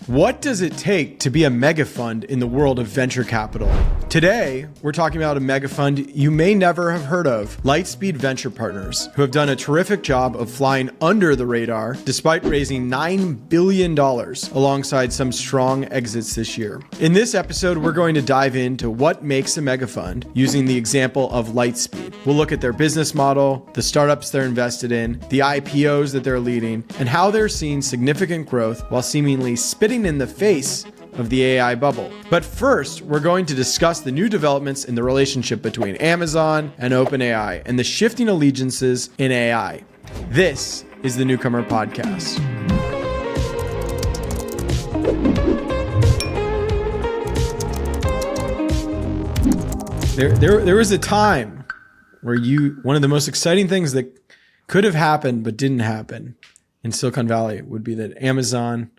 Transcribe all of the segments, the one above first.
What does it take to be a mega fund in the world of venture capital? Today, we're talking about a mega fund you may never have heard of, Lightspeed Venture Partners, who have done a terrific job of flying under the radar despite raising $9 billion alongside some strong exits this year. In this episode, we're going to dive into what makes a mega fund using the example of Lightspeed. We'll look at their business model, the startups they're invested in, the IPOs that they're leading, and how they're seeing significant growth while seemingly spitting in the face of the AI bubble. But first, we're going to discuss the new developments in the relationship between Amazon and OpenAI and the shifting allegiances in AI. This is the Newcomer podcast. There was a time where one of the most exciting things that could have happened but didn't happen in Silicon Valley would be that Amazon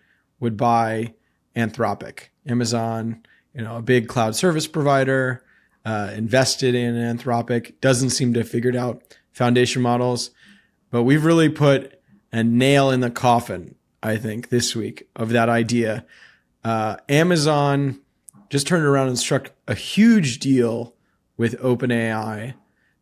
would buy Anthropic. Amazon, a big cloud service provider, invested in Anthropic, doesn't seem to have figured out foundation models. But we've really put a nail in the coffin, I think, this week of that idea. Amazon just turned around and struck a huge deal with OpenAI.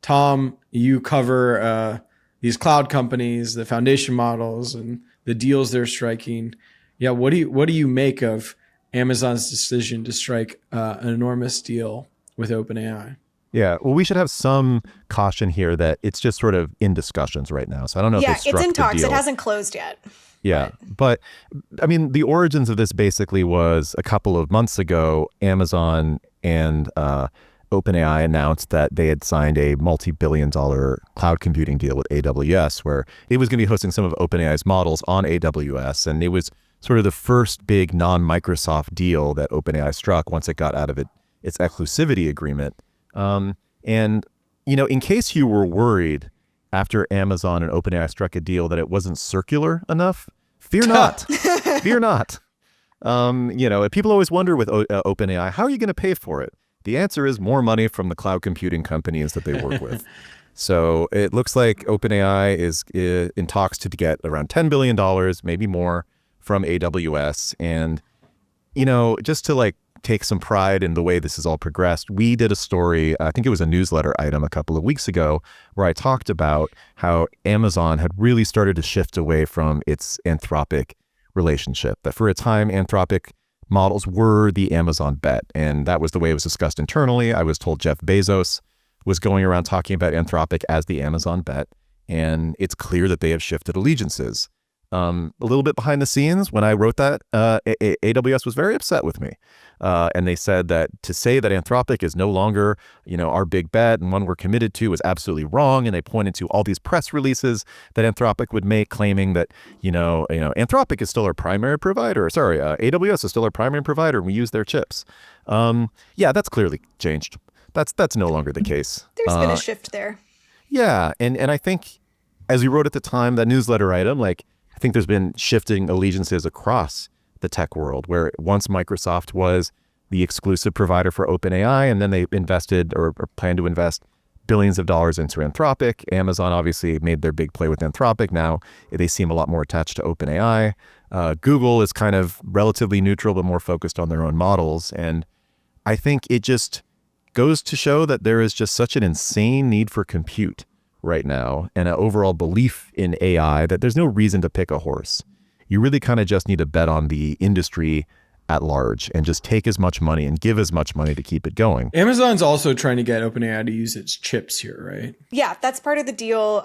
Tom, you cover these cloud companies, the foundation models, and the deals they're striking. Yeah, what do you make of Amazon's decision to strike an enormous deal with OpenAI? Yeah, well, we should have some caution here that it's just sort of in discussions right now. So I don't know if they struck it's in the talks. deal. It hasn't closed yet. Yeah, but I mean, the origins of this basically was a couple of months ago, Amazon and OpenAI announced that they had signed a multi-billion-dollar cloud computing deal with AWS, where it was going to be hosting some of OpenAI's models on AWS, and it was sort of the first big non-Microsoft deal that OpenAI struck once it got out of its exclusivity agreement. And, in case you were worried after Amazon and OpenAI struck a deal that it wasn't circular enough, fear not. Fear not. People always wonder with OpenAI, how are you going to pay for it? The answer is more money from the cloud computing companies that they work with. So it looks like OpenAI is in talks to get around $10 billion, maybe more, from AWS. And, just to take some pride in the way this has all progressed, we did a story, I think it was a newsletter item a couple of weeks ago, where I talked about how Amazon had really started to shift away from its Anthropic relationship. That for a time, Anthropic models were the Amazon bet. And that was the way it was discussed internally. I was told Jeff Bezos was going around talking about Anthropic as the Amazon bet. And it's clear that they have shifted allegiances. A little bit behind the scenes, when I wrote that, AWS was very upset with me. And they said that to say that Anthropic is no longer, our big bet and one we're committed to is absolutely wrong. And they pointed to all these press releases that Anthropic would make claiming that, Anthropic is still our primary provider. Sorry, AWS is still our primary provider and we use their chips. That's clearly changed. That's no longer the case. There's been a shift there. Yeah. And I think, as we wrote at the time, that newsletter item, I think there's been shifting allegiances across the tech world, where once Microsoft was the exclusive provider for OpenAI, and then they invested or planned to invest billions of dollars into Anthropic. Amazon obviously made their big play with Anthropic. Now they seem a lot more attached to OpenAI. Google is kind of relatively neutral, but more focused on their own models. And I think it just goes to show that there is just such an insane need for compute right now and an overall belief in AI that there's no reason to pick a horse. You really kind of just need to bet on the industry at large and just take as much money and give as much money to keep it going. Amazon's also trying to get OpenAI to use its chips here, right? Yeah, that's part of the deal.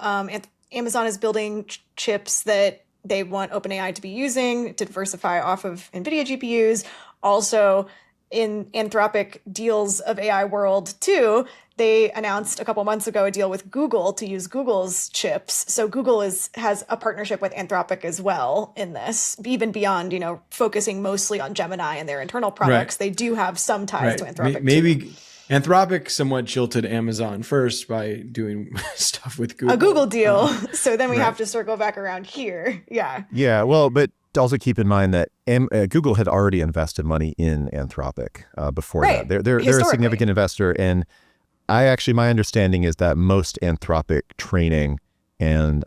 Amazon is building chips that they want OpenAI to be using to diversify off of NVIDIA GPUs. Also, in Anthropic deals of AI world too, they announced a couple months ago a deal with Google to use Google's chips. So Google has a partnership with Anthropic as well in this, even beyond, focusing mostly on Gemini and their internal products. Right. They do have some ties to Anthropic. Maybe Anthropic somewhat jilted Amazon first by doing stuff with Google. A Google deal. So then we have to circle back around here. Yeah. Yeah. Well, but also keep in mind that Google had already invested money in Anthropic before that. They're a significant investor. And my understanding is that most Anthropic training and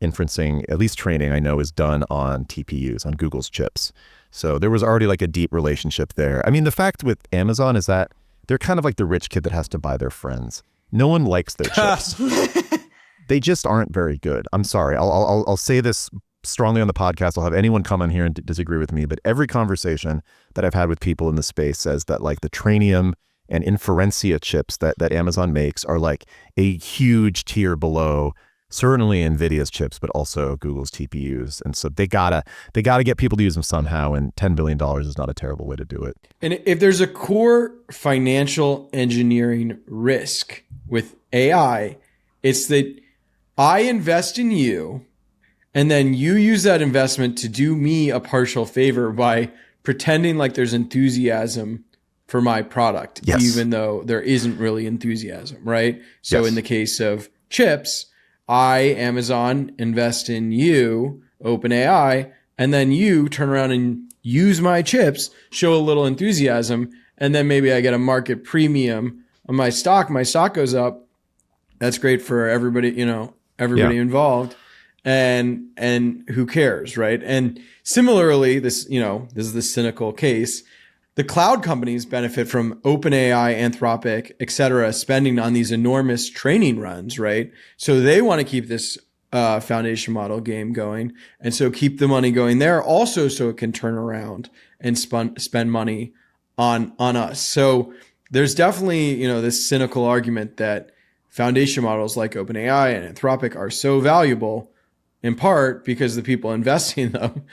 inferencing, at least training, I know is done on TPUs, on Google's chips. So there was already like a deep relationship there. I mean, the fact with Amazon is that they're kind of like the rich kid that has to buy their friends. No one likes their chips. They just aren't very good. I'm sorry. I'll say this strongly on the podcast. I'll have anyone come on here and disagree with me, but every conversation that I've had with people in the space says that like the Trainium and Inferentia chips that Amazon makes are like a huge tier below certainly NVIDIA's chips, but also Google's TPUs. And so they gotta get people to use them somehow, and $10 billion is not a terrible way to do it. And if there's a core financial engineering risk with AI, it's that I invest in you, and then you use that investment to do me a partial favor by pretending like there's enthusiasm for my product, yes, even though there isn't really enthusiasm, right? So yes. In the case of chips, I, Amazon, invest in you, OpenAI, and then you turn around and use my chips, show a little enthusiasm, and then maybe I get a market premium on my stock. My stock goes up. That's great for everybody, everybody involved. And who cares, right? And similarly, this is the cynical case. The cloud companies benefit from OpenAI, Anthropic, et cetera, spending on these enormous training runs, right? So they want to keep this foundation model game going. And so keep the money going there also so it can turn around and spend money on us. So there's definitely, this cynical argument that foundation models like OpenAI and Anthropic are so valuable in part because the people investing in them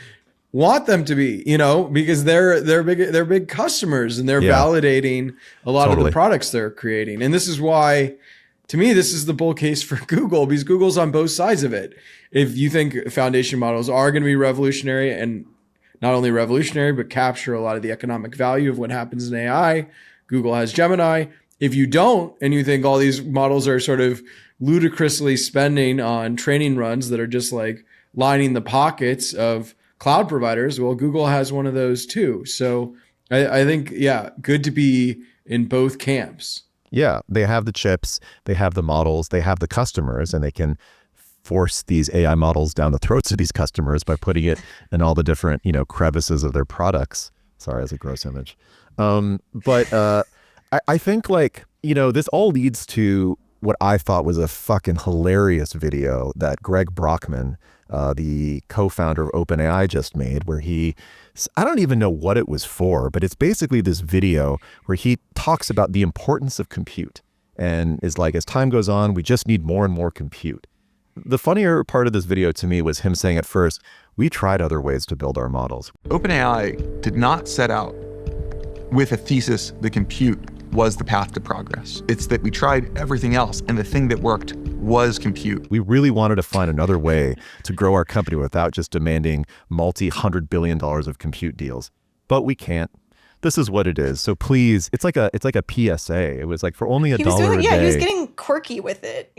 want them to be, because they're big customers, and they're validating a lot of the products they're creating. And this is why, to me, this is the bull case for Google, because Google's on both sides of it. If you think foundation models are going to be revolutionary, and not only revolutionary, but capture a lot of the economic value of what happens in AI, Google has Gemini. If you don't, and you think all these models are sort of ludicrously spending on training runs that are just like lining the pockets of cloud providers, well, Google has one of those too. So I think, good to be in both camps. Yeah, they have the chips, they have the models, they have the customers, and they can force these AI models down the throats of these customers by putting it in all the different, crevices of their products. Sorry, that's a gross image. But I think this all leads to what I thought was a fucking hilarious video that Greg Brockman, the co-founder of OpenAI, just made, where I don't even know what it was for, but it's basically this video where he talks about the importance of compute and is like, as time goes on, we just need more and more compute. The funnier part of this video to me was him saying at first, we tried other ways to build our models. OpenAI did not set out with a thesis that compute was the path to progress. It's that we tried everything else, and the thing that worked was compute. We really wanted to find another way to grow our company without just demanding multi-$100 billion of compute deals. But we can't. This is what it is. So please, it's like a PSA. It was like for only $1 a day. He was getting quirky with it,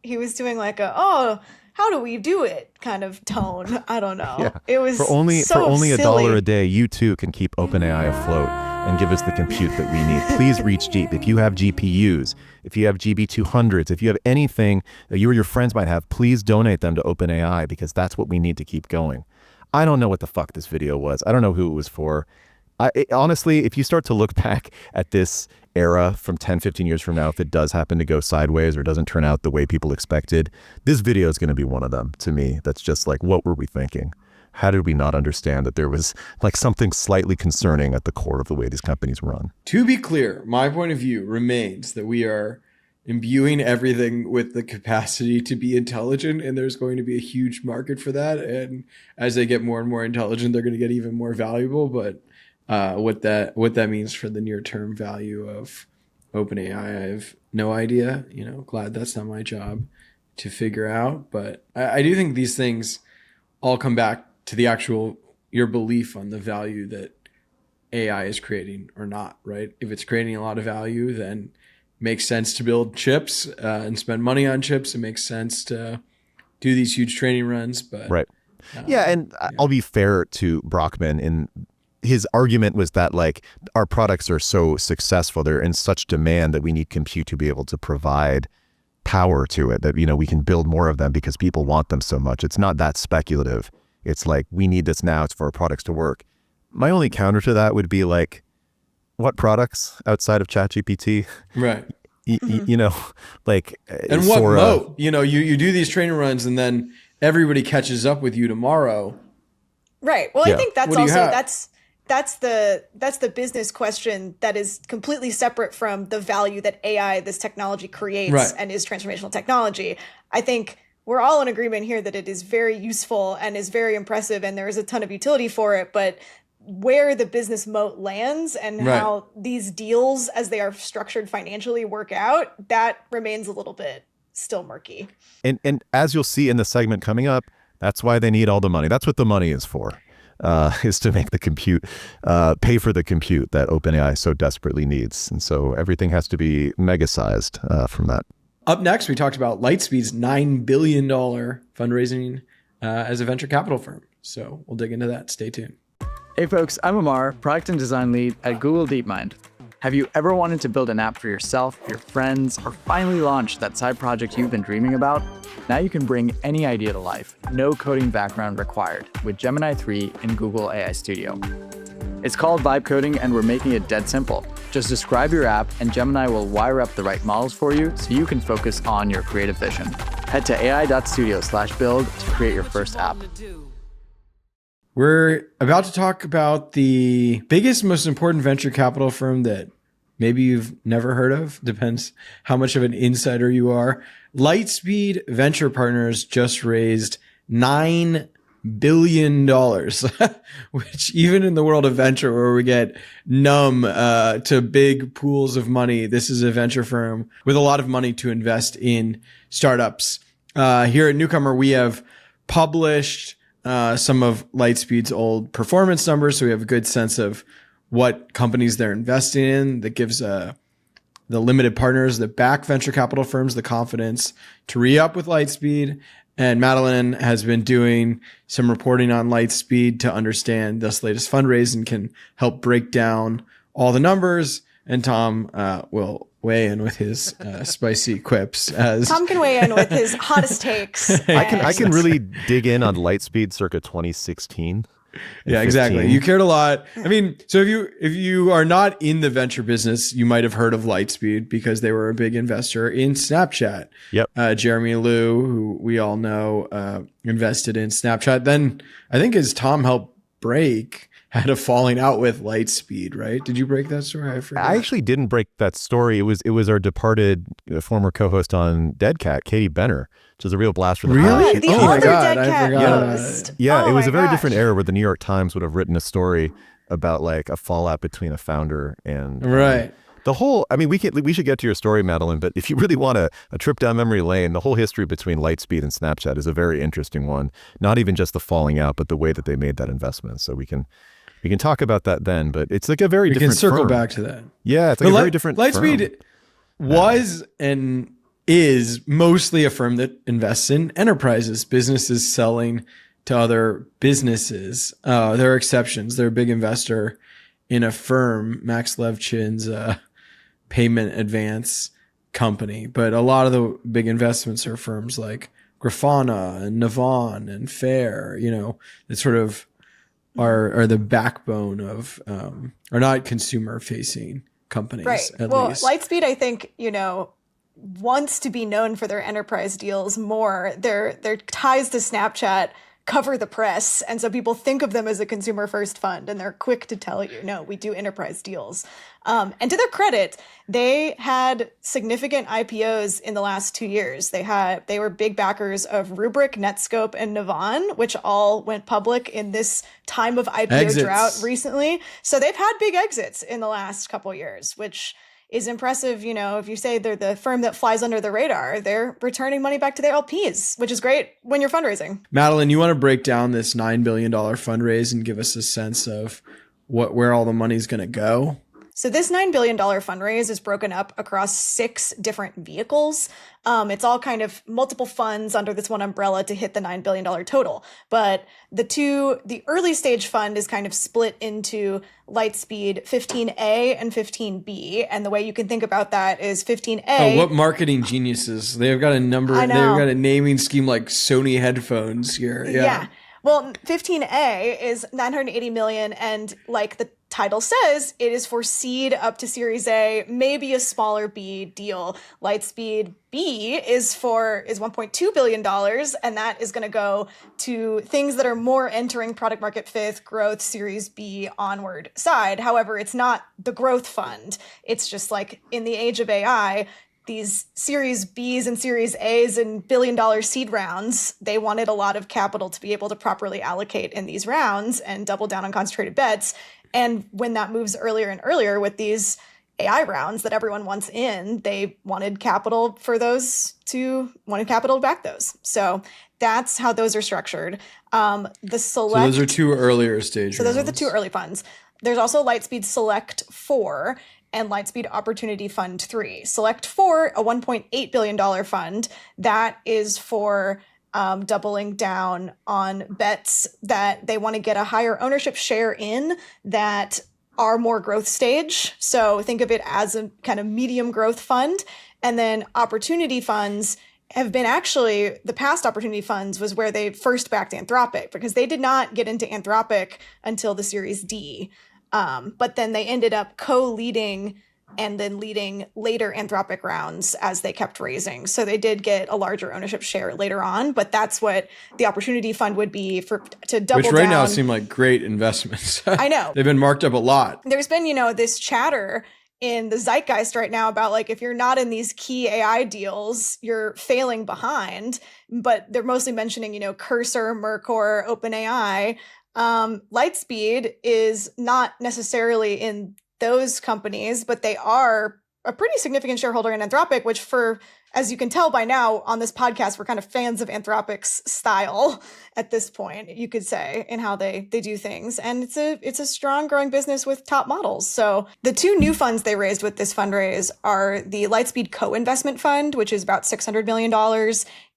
He was doing like how do we do it kind of tone. I don't know. Yeah. It was for only silly. $1 a day, you too can keep OpenAI afloat and give us the compute that we need. Please reach deep. If you have GPUs, if you have GB200s, if you have anything that you or your friends might have, please donate them to OpenAI, because that's what we need to keep going. I don't know what the fuck this video was. I don't know who it was for. Honestly, if you start to look back at this era from 10, 15 years from now, if it does happen to go sideways or doesn't turn out the way people expected, this video is going to be one of them to me. That's just like, what were we thinking? How did we not understand that there was like something slightly concerning at the core of the way these companies run? To be clear, my point of view remains that we are imbuing everything with the capacity to be intelligent, and there's going to be a huge market for that. And as they get more and more intelligent, they're going to get even more valuable. But what that means for the near-term value of OpenAI, I have no idea. Glad that's not my job to figure out. But I do think these things all come back to the actual, your belief on the value that AI is creating or not, right? If it's creating a lot of value, then it makes sense to build chips and spend money on chips. It makes sense to do these huge training runs. But right. I'll be fair to Brockman in his argument was that like our products are so successful, they're in such demand that we need compute to be able to provide power to it that, we can build more of them because people want them so much. It's not that speculative. It's like, we need this now. It's for our products to work. My only counter to that would be like, what products outside of ChatGPT? Right. Like, and what moat? You do these training runs and then everybody catches up with you tomorrow. Right. Well, I think that's What do you also have? that's the business question that is completely separate from the value that AI, this technology, creates Right. and is transformational technology. I think we're all in agreement here that it is very useful and is very impressive, and there is a ton of utility for it. But where the business moat lands and Right. how these deals, as they are structured financially, work out, that remains a little bit still murky. And as you'll see in the segment coming up, that's why they need all the money. That's what the money is for, is to make the compute, pay for the compute that OpenAI so desperately needs. And so everything has to be mega sized from that. Up next, we talked about Lightspeed's $9 billion fundraising as a venture capital firm. So we'll dig into that. Stay tuned. Hey folks, I'm Amar, product and design lead at Google DeepMind. Have you ever wanted to build an app for yourself, your friends, or finally launch that side project you've been dreaming about? Now you can bring any idea to life, no coding background required, with Gemini 3 in Google AI Studio. It's called Vibe Coding, and we're making it dead simple. Just describe your app and Gemini will wire up the right models for you so you can focus on your creative vision. Head to ai.studio/build to create your first app. We're about to talk about the biggest, most important venture capital firm that maybe you've never heard of. Depends how much of an insider you are. Lightspeed Venture Partners just raised $9 billion, which even in the world of venture where we get numb to big pools of money, this is a venture firm with a lot of money to invest in startups. Here at Newcomer, we have published some of Lightspeed's old performance numbers, so we have a good sense of what companies they're investing in. That gives the limited partners that back venture capital firms the confidence to re-up with Lightspeed. And Madeline has been doing some reporting on Lightspeed to understand this latest fundraise and can help break down all the numbers. And Tom will weigh in with his spicy quips. As Tom can weigh in with his hottest takes. I can really dig in on Lightspeed circa 2016. Yeah, exactly. 15. You cared a lot. I mean, so if you are not in the venture business, you might have heard of Lightspeed because they were a big investor in Snapchat. Yep. Jeremy Liu, who we all know, invested in Snapchat. Then I think as Tom helped break, had a falling out with Lightspeed, right? Did you break that story? I forget. I actually didn't break that story. It was our departed former co-host on Dead Cat, Katie Benner, which is a real blast from the Really? past. The Oh my other God, Dead I Cat forgot about host. it. Yeah, Oh it was my a very gosh. different era where the New York Times would have written a story about like a fallout between a founder and Right. the whole. I mean, we should get to your story, Madeline. But if you really want a trip down memory lane, the whole history between Lightspeed and Snapchat is a very interesting one. Not even just the falling out, but the way that they made that investment. So we can talk about that then. But it's like a very We different. can circle firm. back to that. Yeah, it's like But a very different. Lightspeed firm. was and is mostly a firm that invests in enterprises, businesses selling to other businesses. There are exceptions. They're a big investor in a firm, Max Levchin's payment advance company. But a lot of the big investments are firms like Grafana and Navan and Fair, that sort of are the backbone of, are not consumer facing companies, Right. at Well, least. Lightspeed, I think, wants to be known for their enterprise deals more. Their ties to Snapchat cover the press, and so people think of them as a consumer first fund, and they're quick to tell you, no, we do enterprise deals. And to their credit, they had significant IPOs in the last 2 years. They were big backers of Rubrik, Netscope, and Navan, which all went public in this time of IPO Exits. drought recently. So they've had big exits in the last couple of years, which is impressive. If you say they're the firm that flies under the radar, they're returning money back to their LPs, which is great when you're fundraising. Madeline, you want to break down this $9 billion fundraise and give us a sense of where all the money's going to go? So this $9 billion fundraise is broken up across 6 different vehicles. It's all kind of multiple funds under this one umbrella to hit the $9 billion total. But the early stage fund is kind of split into Lightspeed 15A and 15B. And the way you can think about that is 15A. Oh, what marketing geniuses. They've got a number, they've got a naming scheme like Sony headphones here. Yeah. Well, 15A is 980 million, and like the title says, it is for seed up to Series A, maybe a smaller B deal. Lightspeed B is $1.2 billion, and that is going to go to things that are more entering product market fit, growth, Series B onward side. However, it's not the growth fund. It's just like in the age of AI, these Series Bs and Series As and billion-dollar seed rounds, they wanted a lot of capital to be able to properly allocate in these rounds and double down on concentrated bets. And when that moves earlier and earlier with these AI rounds that everyone wants in, they wanted capital to back those. So that's how those are structured. So those are 2 earlier stage. So those are the 2 early funds. There's also Lightspeed Select 4 and Lightspeed Opportunity Fund 3. Select 4, a $1.8 billion fund, that is for doubling down on bets that they want to get a higher ownership share in that are more growth stage. So think of it as a kind of medium growth fund. And then opportunity funds have been actually, the past opportunity funds was where they first backed Anthropic, because they did not get into Anthropic until the Series D. But then they ended up co-leading and then leading later Anthropic rounds as they kept raising. So they did get a larger ownership share later on, but that's what the opportunity fund would be to double down. Which right now seem like great investments. I know. They've been marked up a lot. There's been, this chatter in the zeitgeist right now about like, if you're not in these key AI deals, you're failing behind. But they're mostly mentioning, Cursor, Mercor, OpenAI. Lightspeed is not necessarily in those companies, but they are a pretty significant shareholder in Anthropic, which as you can tell by now on this podcast, we're kind of fans of Anthropic's style at this point, you could say, in how they do things. And it's a strong growing business with top models. So the 2 new funds they raised with this fundraise are the Lightspeed Co-Investment Fund, which is about $600 million,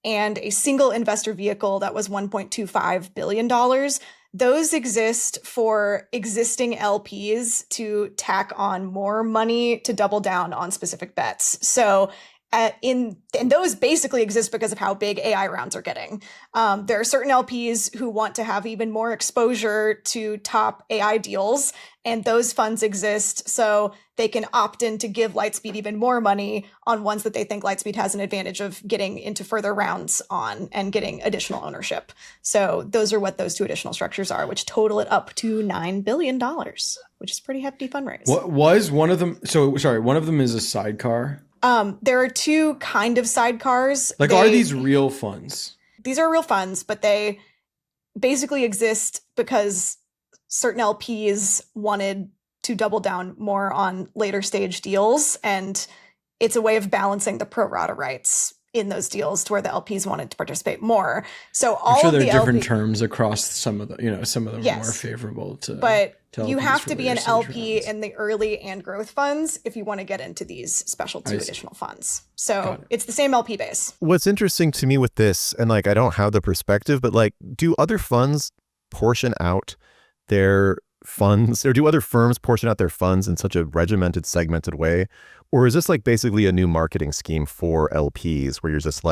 and a single investor vehicle that was $1.25 billion. Those exist for existing LPs to tack on more money to double down on specific bets. So and those basically exist because of how big AI rounds are getting. There are certain LPs who want to have even more exposure to top AI deals, and those funds exist so they can opt in to give Lightspeed even more money on ones that they think Lightspeed has an advantage of getting into further rounds on and getting additional ownership. So those are what those 2 additional structures are, which total it up to $9 billion, which is a pretty hefty fundraise. What was one of them? So sorry, one of them is a sidecar. There are 2 kind of sidecars. Are these real funds? These are real funds, but they basically exist because certain LPs wanted to double down more on later stage deals. And it's a way of balancing the pro rata rights in those deals to where the LPs wanted to participate more. So I'm sure there are different terms across some of them, some of them yes, are more favorable to. But to you LPs have for to be later an stage LP rounds. in the early and growth funds if you want to get into these special 2 additional funds. So it's the same LP base. What's interesting to me with this, and I don't have the perspective, but do other funds portion out their funds, or do other firms portion out their funds in such a regimented, segmented way? Or is this basically a new marketing scheme for LPs where you're just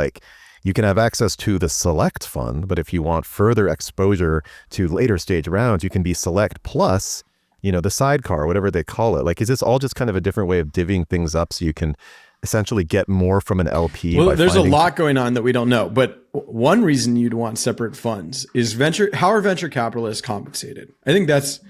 you can have access to the select fund, but if you want further exposure to later stage rounds, you can be select plus, the sidecar, whatever they call it. Is this all just kind of a different way of divvying things up so you can essentially get more from an LP? Well, there's a lot going on that we don't know, but one reason you'd want separate funds is how are venture capitalists compensated? I think that's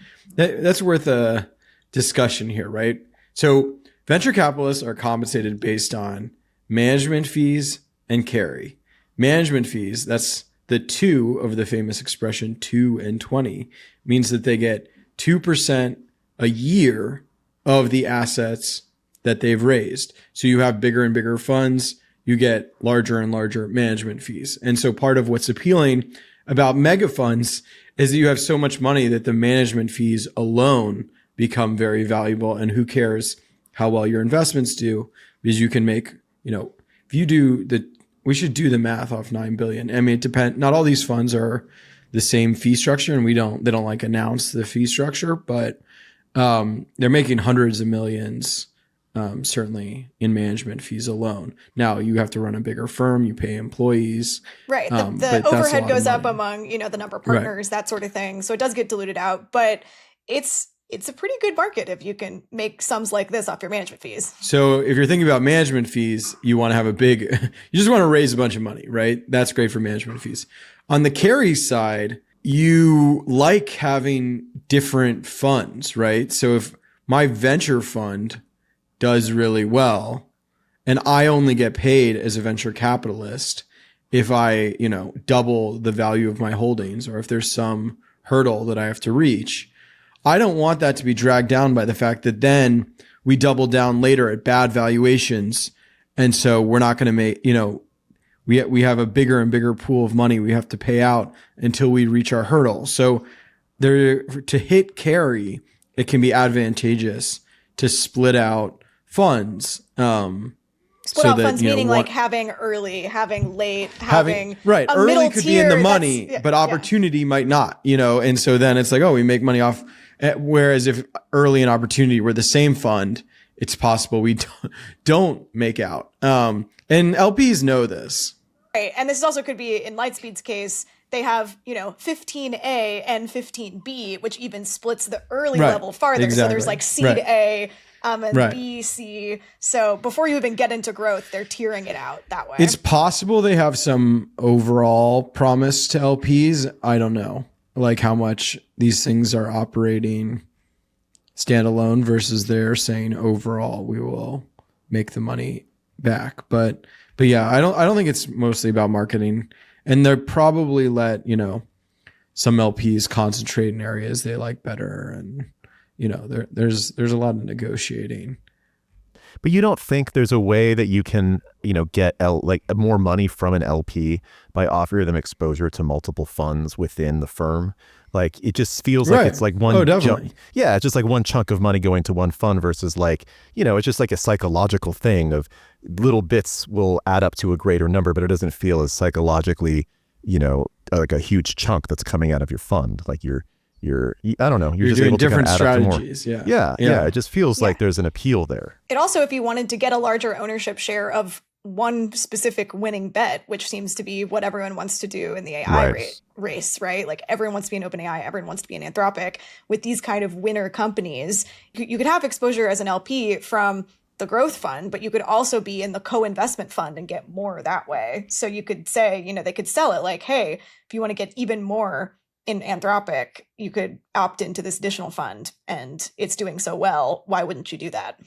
worth a discussion here, right? So venture capitalists are compensated based on management fees and carry. Management fees, that's the 2 of the famous expression 2 and 20, means that they get 2% a year of the assets that they've raised. So you have bigger and bigger funds, you get larger and larger management fees. And so part of what's appealing about mega funds is that you have so much money that the management fees alone become very valuable. And who cares how well your investments do, because you can make, if you do we should do the math off 9 billion. I mean, it depends. Not all these funds are the same fee structure, and they don't like announce the fee structure, but they're making hundreds of millions, certainly in management fees alone. Now you have to run a bigger firm, you pay employees. Right. but The that's a overhead lot of goes up money. among, the number of partners, that sort of thing. So it does get diluted out, but it's a pretty good market if you can make sums like this off your management fees. So if you're thinking about management fees, you want to have you just want to raise a bunch of money, right? That's great for management fees. On the carry side, you like having different funds, right? So if my venture fund does really well and I only get paid as a venture capitalist if I, double the value of my holdings, or if there's some hurdle that I have to reach, I don't want that to be dragged down by the fact that then we double down later at bad valuations. And so we're not going to make, we have a bigger and bigger pool of money we have to pay out until we reach our hurdle. So to hit carry, it can be advantageous to split out funds. Split out funds meaning like having early, having late, having right. a Early middle could tier be in the money, that's- but opportunity might not, and so then it's like, oh, we make money off. Whereas if early and opportunity were the same fund, it's possible we don't make out. And LPs know this. Right. And this also could be, in Lightspeed's case, they have, 15A and 15B, which even splits the early Right. level farther. Exactly. So there's like seed Right. A and Right. B, C. So before you even get into growth, they're tiering it out that way. It's possible they have some overall promise to LPs. I don't know, like how much these things are operating standalone versus they're saying overall we will make the money back. But yeah, I don't think it's mostly about marketing, and they're probably let some LPs concentrate in areas they like better, and there's a lot of negotiating. But you don't think there's a way that you can, get more money from an LP by offering them exposure to multiple funds within the firm? Like, it just feels like it's like one. Oh, definitely. It's just like one chunk of money going to one fund versus it's just like a psychological thing of little bits will add up to a greater number, but it doesn't feel as psychologically, like a huge chunk that's coming out of your fund. Like I don't know. You're just doing able different to kind of add up to more. strategies. Yeah. Yeah. It just feels like there's an appeal there. It also, if you wanted to get a larger ownership share of one specific winning bet, which seems to be what everyone wants to do in the AI race, right? Like everyone wants to be an OpenAI, everyone wants to be an Anthropic. With these kind of winner companies, you could have exposure as an LP from the growth fund, but you could also be in the co-investment fund and get more that way. So you could say, they could sell it like, hey, if you want to get even more in Anthropic, you could opt into this additional fund, and it's doing so well. Why wouldn't you do that?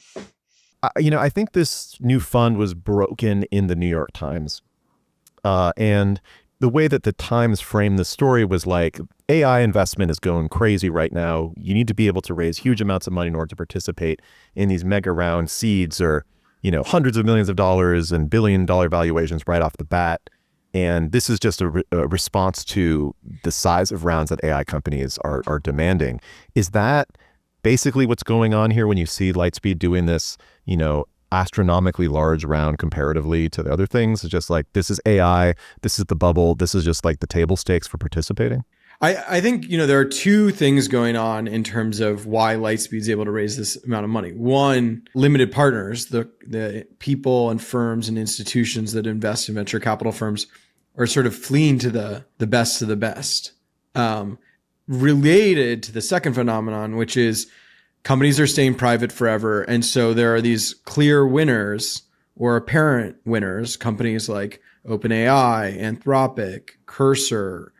I think this new fund was broken in the New York Times. And the way that the Times framed the story was like, AI investment is going crazy right now. You need to be able to raise huge amounts of money in order to participate in these mega round seeds, or, hundreds of millions of dollars and billion-dollar valuations right off the bat. And this is just a response to the size of rounds that AI companies are demanding. Is that basically what's going on here when you see Lightspeed doing this, astronomically large round comparatively to the other things? It's just like, this is AI, this is the bubble, this is just like the table stakes for participating? I think, there are two things going on in terms of why Lightspeed is able to raise this amount of money. One, limited partners, the people and firms and institutions that invest in venture capital firms are sort of fleeing to the best of the best. Related to the second phenomenon, which is companies are staying private forever. And so there are these clear winners or apparent winners, companies like OpenAI, Anthropic, Cursor,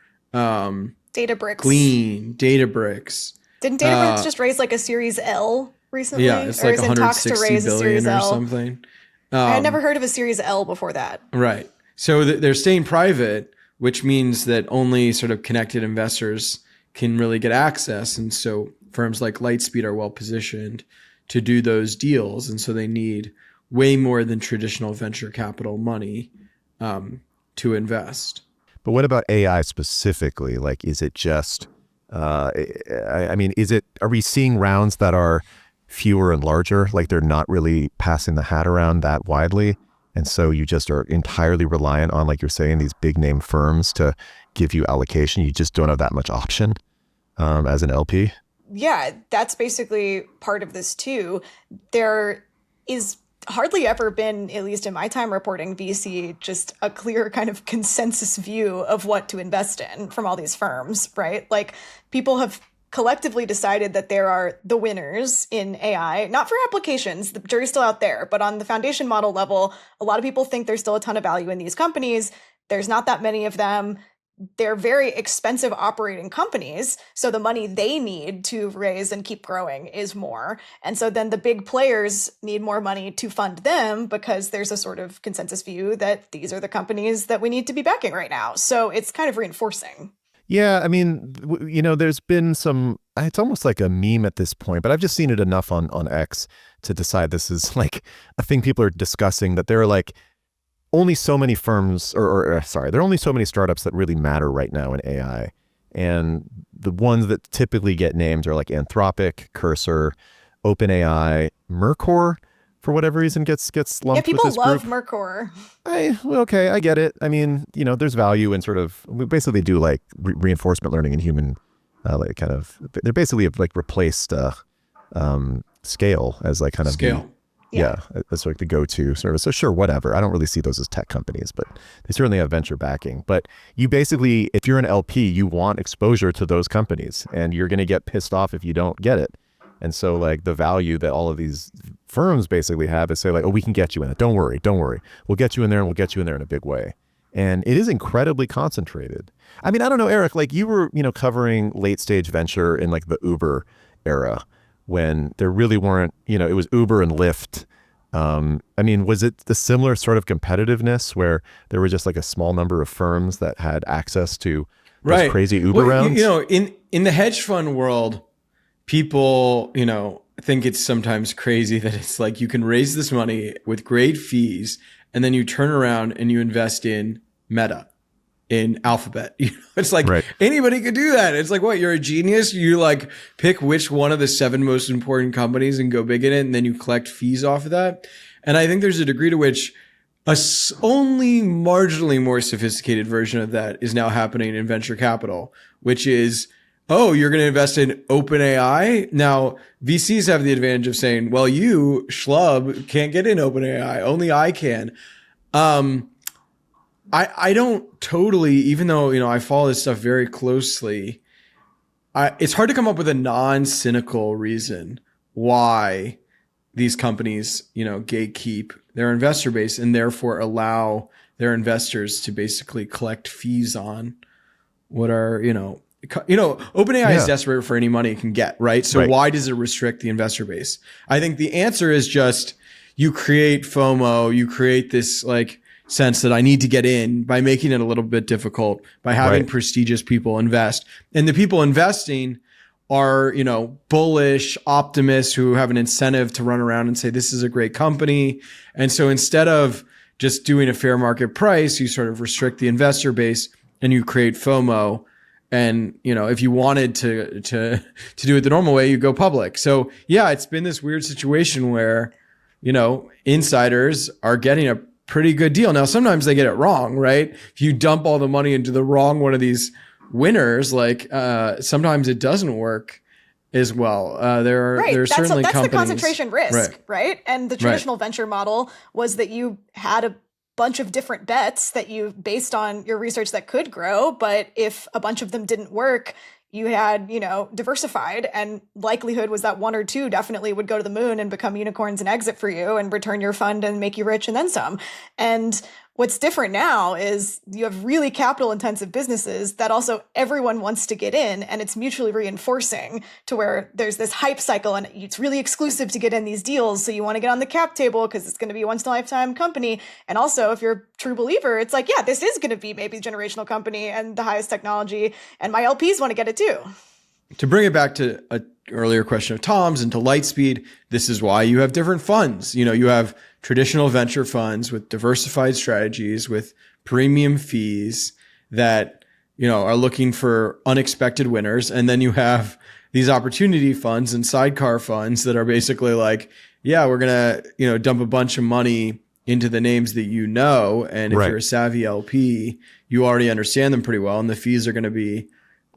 Databricks. Glean, Databricks. Didn't Databricks just raise like a Series L recently? Yeah, it's or like is in talks to 160 raise a Series billion or L? something. I had never heard of a Series L before that. Right. So they're staying private, which means that only sort of connected investors can really get access. And so firms like Lightspeed are well positioned to do those deals. And so they need way more than traditional venture capital money to invest. But what about AI specifically? Like, is it just I mean, are we seeing rounds that are fewer and larger, like they're not really passing the hat around that widely? And so you just are entirely reliant on, like you're saying, these big name firms to give you allocation. You just don't have that much option as an LP. Yeah, that's basically part of this too. There is hardly ever been, at least in my time reporting VC, just a clear kind of consensus view of what to invest in from all these firms, right? Like people have collectively decided that there are the winners in AI, not for applications, the jury's still out there, but on the foundation model level, a lot of people think there's still a ton of value in these companies. There's not that many of them. They're very expensive operating companies, so the money they need to raise and keep growing is more. And so then the big players need more money to fund them because there's a sort of consensus view that these are the companies that we need to be backing right now. So it's kind of reinforcing. Yeah, I mean, there's been it's almost like a meme at this point, but I've just seen it enough on X to decide this is like a thing people are discussing, that there are like only so many firms, there are only so many startups that really matter right now in AI. And the ones that typically get named are like Anthropic, Cursor, OpenAI, Mercor, for whatever reason gets lumped with this group. Yeah, people love Mercor. Okay, I get it. I mean, there's value in sort of, we basically do like reinforcement learning in human, like kind of, they're basically like replaced Scale as like kind of Scale. That's like the go-to service. So sure, whatever. I don't really see those as tech companies, but they certainly have venture backing. But you basically, if you're an LP, you want exposure to those companies, and you're going to get pissed off if you don't get it. And so like the value that all of these firms basically have is say like, oh, we can get you in it. Don't worry. We'll get you in there, and we'll get you in there in a big way. And it is incredibly concentrated. I mean, I don't know, Eric, like you were, covering late stage venture in like the Uber era when there really weren't, it was Uber and Lyft. I mean, was it the similar sort of competitiveness where there were just like a small number of firms that had access to those crazy Uber rounds? In the hedge fund world, people, think it's sometimes crazy that it's like you can raise this money with great fees and then you turn around and you invest in Meta, in Alphabet. It's like anybody could do that. It's like, what, you're a genius? You like pick which one of the 7 most important companies and go big in it, and then you collect fees off of that. And I think there's a degree to which only marginally more sophisticated version of that is now happening in venture capital, which is, oh, you're going to invest in OpenAI? Now, VCs have the advantage of saying, well, you, schlub, can't get in OpenAI. Only I can. I don't totally, even though, I follow this stuff very closely, it's hard to come up with a non-cynical reason why these companies, gatekeep their investor base and therefore allow their investors to basically collect fees on what are, OpenAI is desperate for any money it can get, right? So why does it restrict the investor base? I think the answer is just you create FOMO, you create this like sense that I need to get in by making it a little bit difficult, by having prestigious people invest. And the people investing are, bullish optimists who have an incentive to run around and say, this is a great company. And so instead of just doing a fair market price, you sort of restrict the investor base and you create FOMO. And, if you wanted to do it the normal way, you go public. So yeah, it's been this weird situation where, insiders are getting a pretty good deal. Now, sometimes they get it wrong, right? If you dump all the money into the wrong one of these winners, like sometimes it doesn't work as well. There are certainly that's companies. the concentration risk, right? And the traditional venture model was that you had a bunch of different bets that you based on your research that could grow, but if a bunch of them didn't work, you had, diversified, and likelihood was that 1 or 2 definitely would go to the moon and become unicorns and exit for you and return your fund and make you rich and then some. And what's different now is you have really capital intensive businesses that also everyone wants to get in, and it's mutually reinforcing to where there's this hype cycle and it's really exclusive to get in these deals. So you want to get on the cap table because it's going to be a once in a lifetime company. And also if you're a true believer, it's like, yeah, this is going to be maybe a generational company and the highest technology, and my LPs want to get it too. To bring it back to an earlier question of Tom's and to Lightspeed, this is why you have different funds. You have traditional venture funds with diversified strategies with premium fees that, are looking for unexpected winners. And then you have these opportunity funds and sidecar funds that are basically like, yeah, we're going to, dump a bunch of money into the names that and if Right. you're a savvy LP, you already understand them pretty well, and the fees are going to be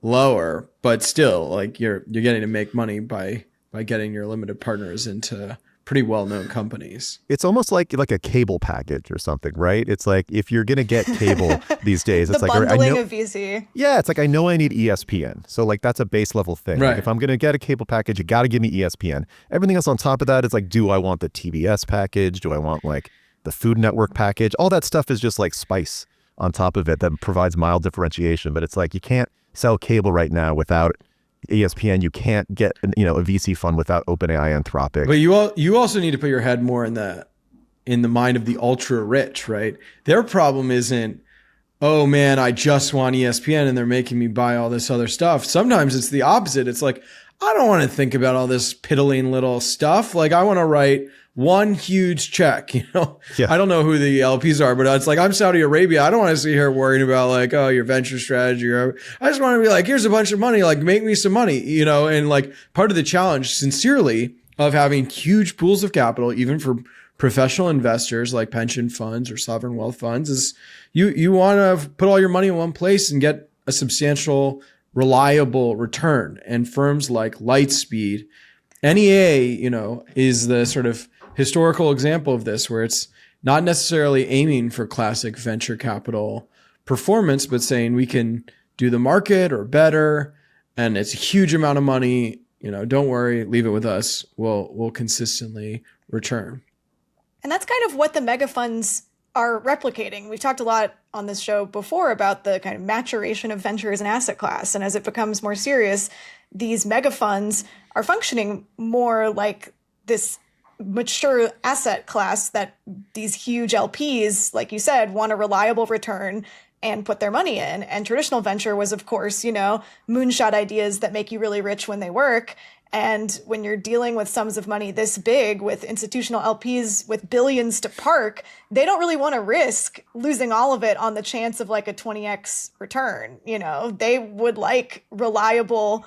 lower, but still, like you're getting to make money by getting your limited partners into pretty well-known companies. It's almost like a cable package or something, right? It's like if you're going to get cable these days, The it's like bundling of VC. Yeah, it's like I know I need ESPN. So like that's a base level thing. Right. Like, if I'm going to get a cable package, you got to give me ESPN. Everything else on top of that is like, do I want the TBS package? Do I want like the Food Network package? All that stuff is just like spice on top of it that provides mild differentiation. But it's like you can't sell cable right now without ESPN. You can't get a VC fund without OpenAI, Anthropic. But you also need to put your head more in the mind of the ultra rich, right? Their problem isn't, oh man, I just want ESPN and they're making me buy all this other stuff. Sometimes it's the opposite. It's like, I don't want to think about all this piddling little stuff. Like I want to write one huge check, Yeah. I don't know who the LPs are, but it's like, I'm Saudi Arabia. I don't want to sit here worrying about like, oh, your venture strategy. I just want to be like, here's a bunch of money, like make me some money, and like part of the challenge sincerely of having huge pools of capital, even for professional investors like pension funds or sovereign wealth funds, is you want to put all your money in one place and get a substantial, reliable return. And firms like Lightspeed, NEA, is the sort of historical example of this, where it's not necessarily aiming for classic venture capital performance, but saying we can do the market or better, and it's a huge amount of money. Don't worry, leave it with us. We'll consistently return. And that's kind of what the mega funds are replicating. We've talked a lot on this show before about the kind of maturation of venture as an asset class. And as it becomes more serious, these mega funds are functioning more like this mature asset class that these huge LPs, like you said, want a reliable return and put their money in. And traditional venture was, of course, moonshot ideas that make you really rich when they work. And when you're dealing with sums of money this big with institutional LPs with billions to park, they don't really want to risk losing all of it on the chance of like a 20x return. They would like reliable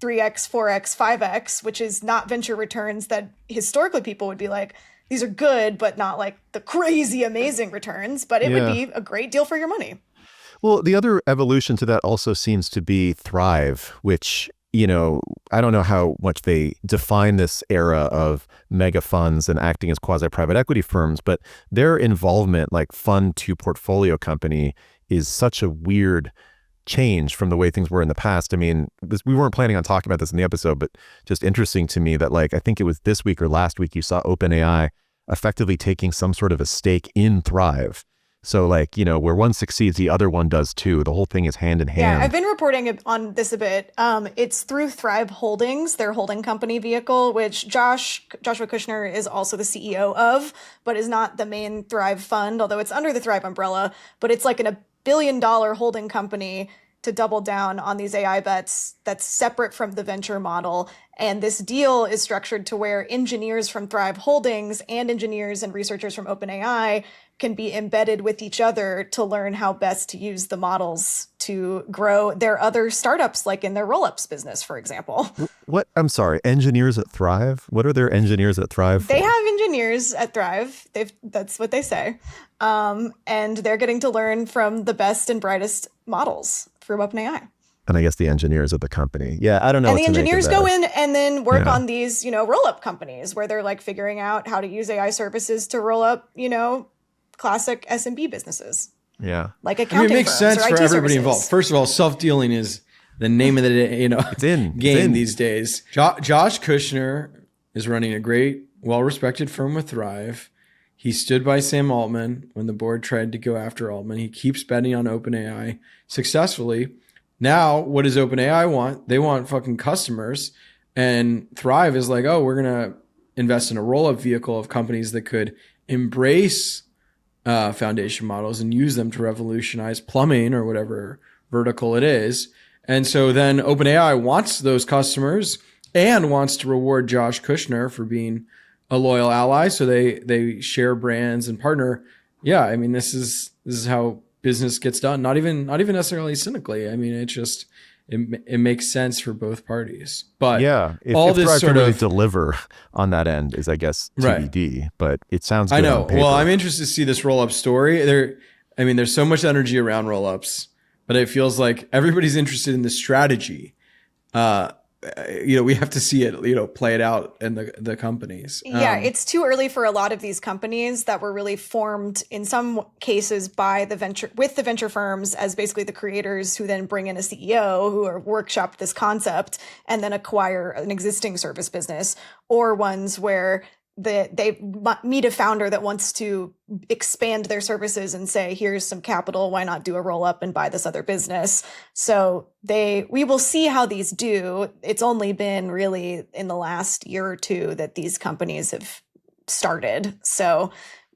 3x, 4x, 5x, which is not venture returns that historically people would be like, these are good, but not like the crazy amazing returns, but it would be a great deal for your money. Well, the other evolution to that also seems to be Thrive, which, I don't know how much they define this era of mega funds and acting as quasi-private equity firms, but their involvement, like fund to portfolio company, is such a weird change from the way things were in the past. I mean, we weren't planning on talking about this in the episode, but just interesting to me that like, I think it was this week or last week, you saw OpenAI effectively taking some sort of a stake in Thrive. So like, where one succeeds, the other one does too. The whole thing is hand in hand. Yeah, I've been reporting on this a bit. It's through Thrive Holdings, their holding company vehicle, which Joshua Kushner is also the CEO of, but is not the main Thrive fund, although it's under the Thrive umbrella. But it's like $1 billion holding company to double down on these AI bets that's separate from the venture model. And this deal is structured to where engineers from Thrive Holdings and engineers and researchers from OpenAI can be embedded with each other to learn how best to use the models to grow their other startups, like in their Rollups business, for example. What? I'm sorry, engineers at Thrive? What are their engineers at Thrive for? They have engineers at Thrive. That's what they say. And they're getting to learn from the best and brightest models from OpenAI. And I guess the engineers of the company. Yeah, I don't know. And what the to make of engineers that. go in and then work on these, roll-up companies where they're like figuring out how to use AI services to roll up, classic SMB businesses. Yeah. Like accounting it makes firms sense or for IT everybody services. involved. First of all, self-dealing is the name of the It's in. game these days. Josh Kushner is running a great, well-respected firm with Thrive. He stood by Sam Altman when the board tried to go after Altman. He keeps betting on OpenAI successfully. Now, what does OpenAI want? They want fucking customers. And Thrive is like, oh, we're going to invest in a roll-up vehicle of companies that could embrace foundation models and use them to revolutionize plumbing or whatever vertical it is. And so then OpenAI wants those customers and wants to reward Josh Kushner for being a loyal ally. So they share brands and partner. Yeah, I mean, this is how business gets done. Not even necessarily cynically. I mean, it makes sense for both parties. But if Thrive can really deliver on that end is, I guess, TBD. Right. But it sounds good. I know. Well, I'm interested to see this Rollup story. There's so much energy around Rollups, but it feels like everybody's interested in the strategy. We have to see it, play it out in the companies. It's too early for a lot of these companies that were really formed in some cases by the venture firms as basically the creators who then bring in a CEO who are workshop this concept and then acquire an existing service business, or ones where they meet a founder that wants to expand their services and say, here's some capital, why not do a roll up and buy this other business? So we will see how these do. It's only been really in the last year or two that these companies have started. So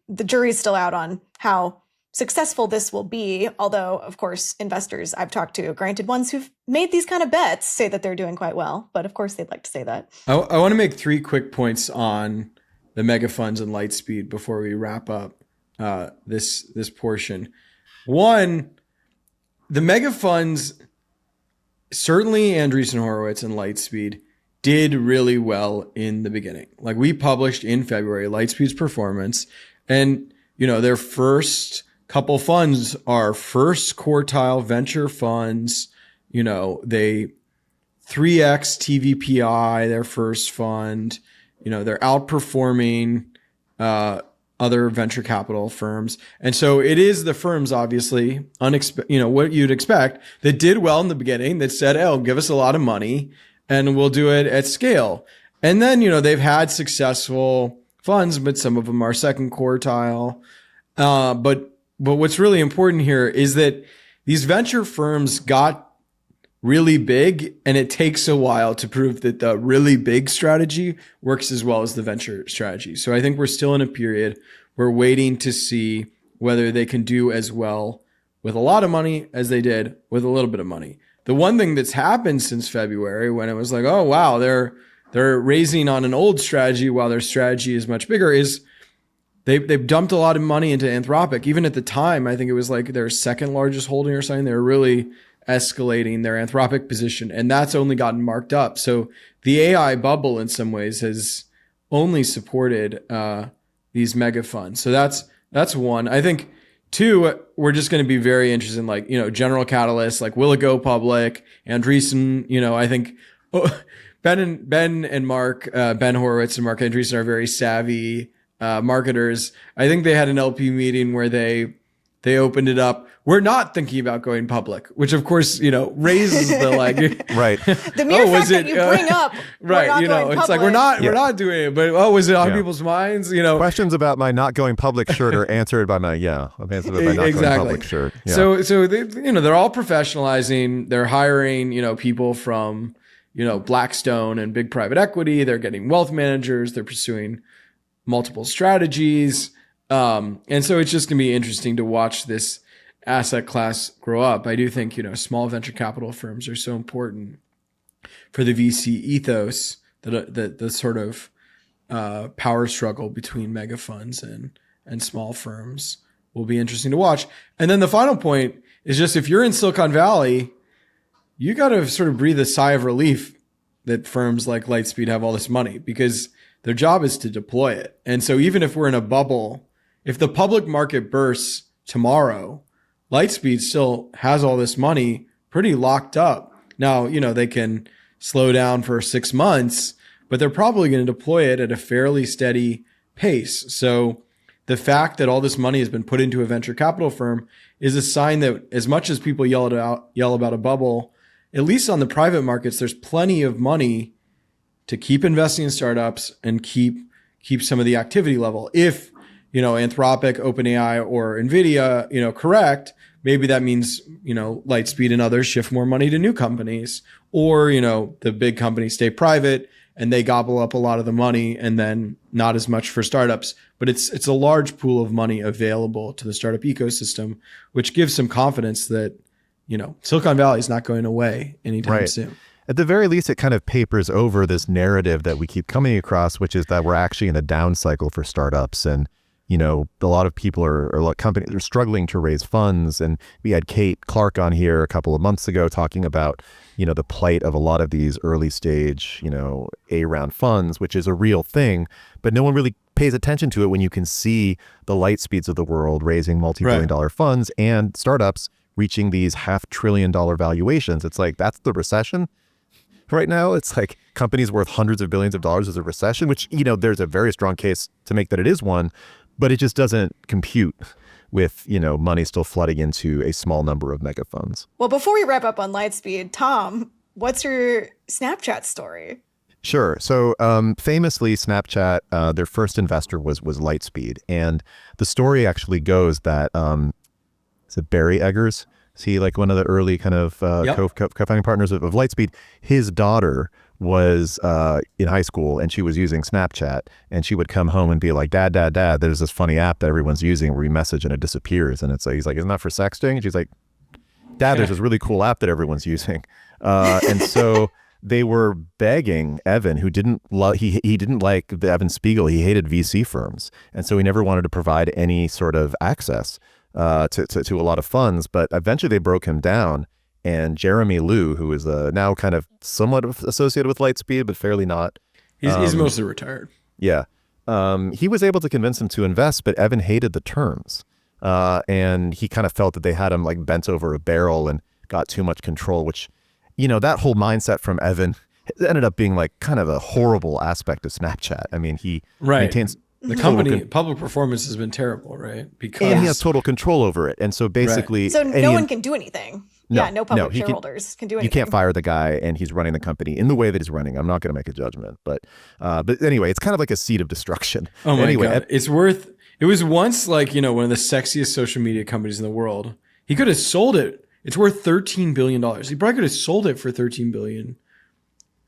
the jury's still out on how successful this will be. Although, of course, investors I've talked to, granted ones who've made these kind of bets, say that they're doing quite well. But of course, they'd like to say that. I want to make 3 quick points on the mega funds and Lightspeed before we wrap up this portion. One, the mega funds, certainly Andreessen Horowitz and Lightspeed, did really well in the beginning. Like, we published in February Lightspeed's performance, and their first couple funds are first quartile venture funds. They 3x TVPI, their first fund. They're outperforming other venture capital firms. And so it is the firms, obviously, what you'd expect, that did well in the beginning, that said, oh, give us a lot of money and we'll do it at scale. And then, they've had successful funds, but some of them are second quartile. But what's really important here is that these venture firms got really big, and it takes a while to prove that the really big strategy works as well as the venture strategy. So I think we're still in a period we're waiting to see whether they can do as well with a lot of money as they did with a little bit of money. The one thing that's happened since February, when it was like, oh wow, they're raising on an old strategy while their strategy is much bigger, is they've dumped a lot of money into Anthropic. Even at the time, I think it was like their second largest holding or something. They were really escalating their Anthropic position, and that's only gotten marked up. So the AI bubble in some ways has only supported these mega funds. So that's one. I think 2, we're just going to be very interested in general catalysts, like will it go public? Andreessen, I think Ben and Mark, Ben Horowitz and Mark Andreessen are very savvy marketers. I think they had an LP meeting where they opened it up. We're not thinking about going public, which of course, raises the right. The mere fact that you bring up, right. It's like, we're not doing it, but was it on people's minds? Questions about my not going public shirt are answered by my, I'm answered by my not going public shirt. Yeah. So they, they're all professionalizing. They're hiring, people from, Blackstone and big private equity. They're getting wealth managers. They're pursuing multiple strategies. And so it's just going to be interesting to watch this asset class grow up. I do think, small venture capital firms are so important for the VC ethos, that the sort of power struggle between mega funds and small firms will be interesting to watch. And then the final point is just, if you're in Silicon Valley, you got to sort of breathe a sigh of relief that firms like Lightspeed have all this money, because their job is to deploy it. And so even if we're in a bubble, if the public market bursts tomorrow, Lightspeed still has all this money pretty locked up. Now, they can slow down for 6 months, but they're probably going to deploy it at a fairly steady pace. So the fact that all this money has been put into a venture capital firm is a sign that, as much as people yell about a bubble, at least on the private markets, there's plenty of money to keep investing in startups and keep some of the activity level. If Anthropic, OpenAI, or NVIDIA, correct, maybe that means, Lightspeed and others shift more money to new companies, or, the big companies stay private and they gobble up a lot of the money, and then not as much for startups. But it's a large pool of money available to the startup ecosystem, which gives some confidence that, Silicon Valley is not going away anytime soon. At the very least, it kind of papers over this narrative that we keep coming across, which is that we're actually in a down cycle for startups. And a lot of people a lot of companies are struggling to raise funds. And we had Kate Clark on here a couple of months ago talking about, the plight of a lot of these early stage, A round funds, which is a real thing, but no one really pays attention to it when you can see the Lightspeeds of the world raising multi-billion dollar funds and startups reaching these $500 billion valuations. It's like, that's the recession right now. It's like companies worth hundreds of billions of dollars is a recession, which, there's a very strong case to make that it is one, but it just doesn't compute with, money still flooding into a small number of mega funds. Well, before we wrap up on Lightspeed, Tom, what's your Snapchat story? Sure. So famously, Snapchat, their first investor was Lightspeed. And the story actually goes that, is it Barry Eggers? Is he like one of the early kind of co-founding partners of Lightspeed? His daughter was in high school and she was using Snapchat, and she would come home and be like, Dad, there's this funny app that everyone's using where we message and it disappears. And he's like, isn't that for sexting? And she's like, Dad, there's this really cool app that everyone's using. And so they were begging Evan, who didn't he didn't like Evan Spiegel. He hated VC firms. And so he never wanted to provide any sort of access to a lot of funds. But eventually they broke him down. And Jeremy Liu, who is now kind of somewhat associated with Lightspeed, but fairly not. He's mostly retired. Yeah. He was able to convince him to invest, but Evan hated the terms. And he kind of felt that they had him like bent over a barrel and got too much control, which, that whole mindset from Evan ended up being like kind of a horrible aspect of Snapchat. I mean, he maintains... The company, public performance has been terrible, right? And he has total control over it. And so basically... So no one can do anything. No public shareholders can do anything. You can't fire the guy, and he's running the company in the way that he's running. I'm not going to make a judgment. But anyway, it's kind of like a seed of destruction. Oh my God. It was once like, one of the sexiest social media companies in the world. He could have sold it. It's worth $13 billion. He probably could have sold it for $13 billion.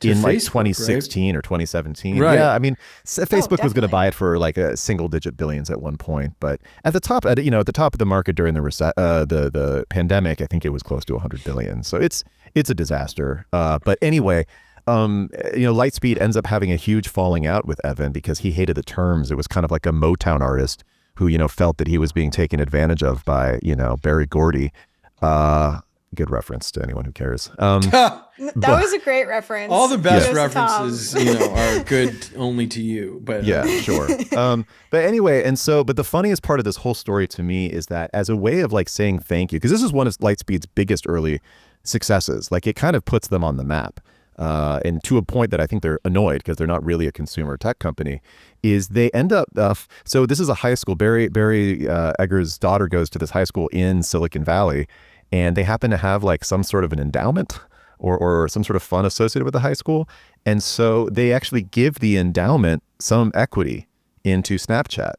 In Facebook, like 2016 or 2017. Right. Yeah, I mean, Facebook was going to buy it for like a single-digit billions at one point, but at the top of the market during the pandemic, I think it was close to 100 billion. So it's a disaster. But anyway, Lightspeed ends up having a huge falling out with Evan because he hated the terms. It was kind of like a Motown artist who felt that he was being taken advantage of by Berry Gordy. Good reference to anyone who cares. That was a great reference. All the best references, are good only to you. But yeah, sure. But anyway, but the funniest part of this whole story to me is that as a way of like saying thank you, because this is one of Lightspeed's biggest early successes. Like it kind of puts them on the map. And to a point that I think they're annoyed because they're not really a consumer tech company, is they end up, so this is a high school, Barry Eggers' daughter goes to this high school in Silicon Valley, and they happen to have like some sort of an endowment or some sort of fund associated with the high school. And so they actually give the endowment some equity into Snapchat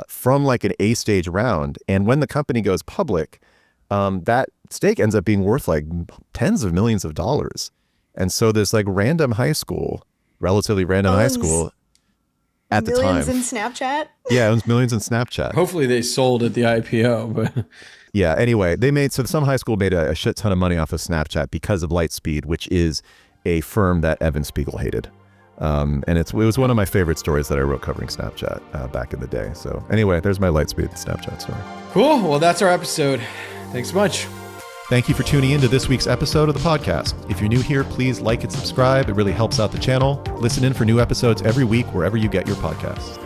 from like an A stage round. And when the company goes public, that stake ends up being worth like tens of millions of dollars. And so this like relatively random high school at the time. Millions in Snapchat? Yeah, it was millions in Snapchat. Hopefully they sold at the IPO, but... Yeah, anyway, some high school made a shit ton of money off of Snapchat because of Lightspeed, which is a firm that Evan Spiegel hated. And it was one of my favorite stories that I wrote covering Snapchat back in the day. So anyway, there's my Lightspeed Snapchat story. Cool. Well, that's our episode. Thanks so much. Thank you for tuning in to this week's episode of the podcast. If you're new here, please like and subscribe. It really helps out the channel. Listen in for new episodes every week wherever you get your podcasts.